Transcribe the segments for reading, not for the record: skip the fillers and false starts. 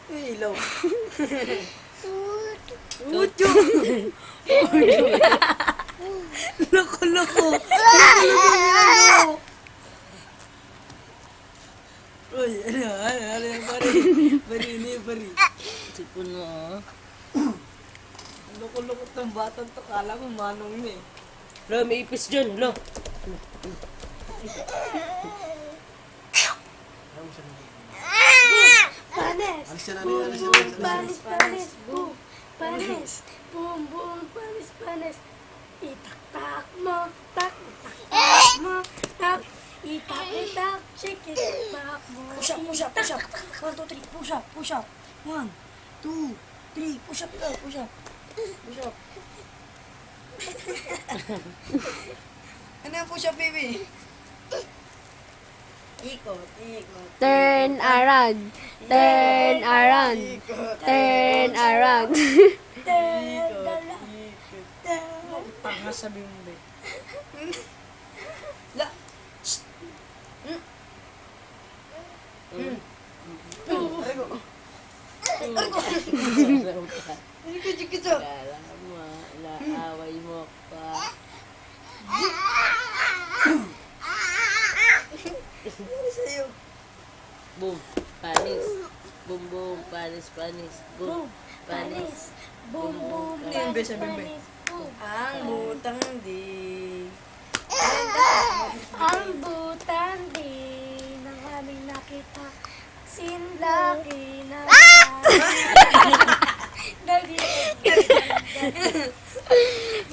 Ilaw. Ucho! Loko-loko. Uy, ano yan, pare? Pari. Sipon mo, oh. Loko-loko tong batang to. Kala mo manong niya eh. Lo, may ipis dyan, lo. Panis! Boom, boom, panis, panis, boom! Panis! Boom, boom, panis, panis! Itak-tak mo, tak! Itak-tak mo, tak! Itak-itak, chik-itak mo! Push up. 1, 2, 3. Push up. 1, 2, 3. Push up. Ano yung push up, baby? Ikot. Turn around. Turn around. Turn around. Tanga sabi mo, baby. La. Dikit-dikit. Kala mo, naaway mo pa. Ano sa'yo? Boom, panis. Boom, boom, panis. Boom, panis. Boom, boom, Ano yung panis, sabi mo, panis, boom! Ang butang di. Ang butan din ng aming nakita. Sinlaki na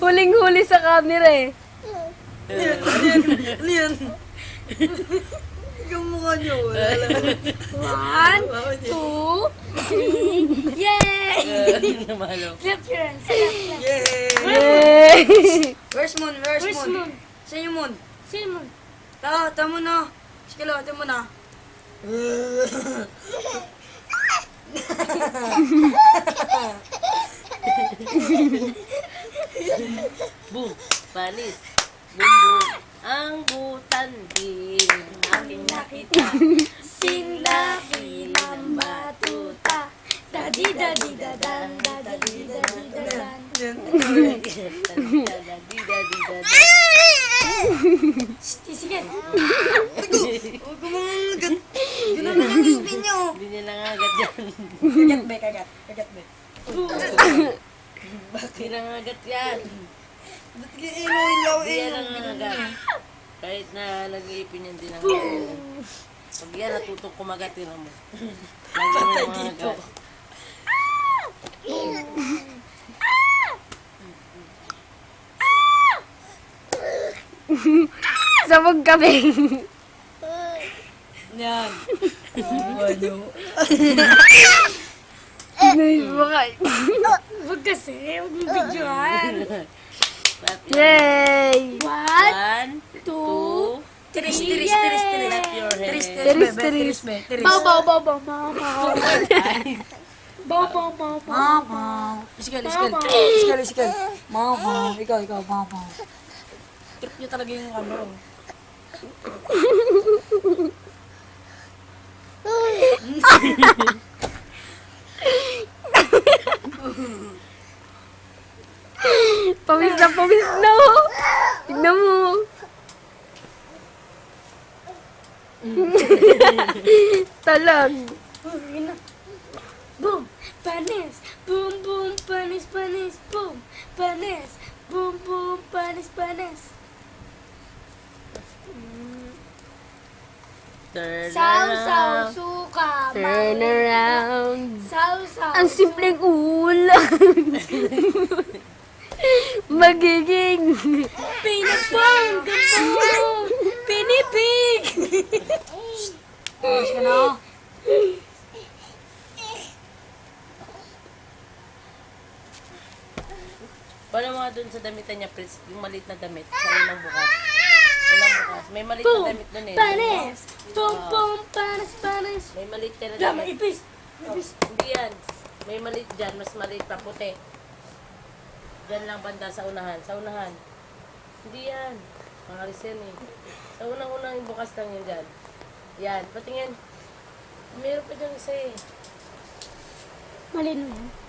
Huling-huli sa camera eh. Ano yan? Yung mukha niyo, wala lang. 1, 2, 3, yay! Namalo. Clap your hands, clap. Yay! Yay! Where's Moon? Where's Moon? Saan yung Moon? Simon. Tama na. Sige lang, tama na. Boom, panis. Boom, boom. Ang butan din. Aking nakita. Sinlaki ng batuta. Dadi-dadi-dadan, dadi-dadi-dadan. Sige. Huwag ko mga agat. Gano'n na lang ibin niyo. Hindi niya nangagat yan. Kagat be. Bakit nangagat yan? Ba't ilaw Hindi yan nangagat. Kahit na nag-iipin yan din nangagat. Pag yan natutong kumagat yun mo. Patay dito. Sabog kami. Yan. Ano? Baka. Huwag kasi, huwag mong videohan. Yay! 1, 2, 3, Tiris. Clap your hands. Tiris. Bow, bow, bow, bow, bow, bow. Bow, bow, bow, bow. Mama. Isikal. Mama. Ikaw, mama. Trip niyo talaga yung camera. Pawis na. Tignan mo. Talag. Boom, panis. Boom, boom, panis, panis. Boom, panis. Boom, boom, panis, panis. Turn Saw, around. suka, Turn around. Saw. Ang simpleng ulam. Magiging. Pinapang, gabo. Pinipig. Ayos ka na. Paano mga dun sa damitan niya, Prince? Yung maliit na damit sa unang bukas. May maliit na Boom, damit nun eh. panis. Boom, boom, panis, panis. May maliit na Dami, damit. ipis. Hindi yan. May maliit dyan, mas maliit pa puti. Dyan lang banda sa unahan. Hindi yan. Pangalis yan eh. Sa unang-unang bukas lang yun dyan. Yan, patingin. Meron pa dyan isa eh. Malino yan.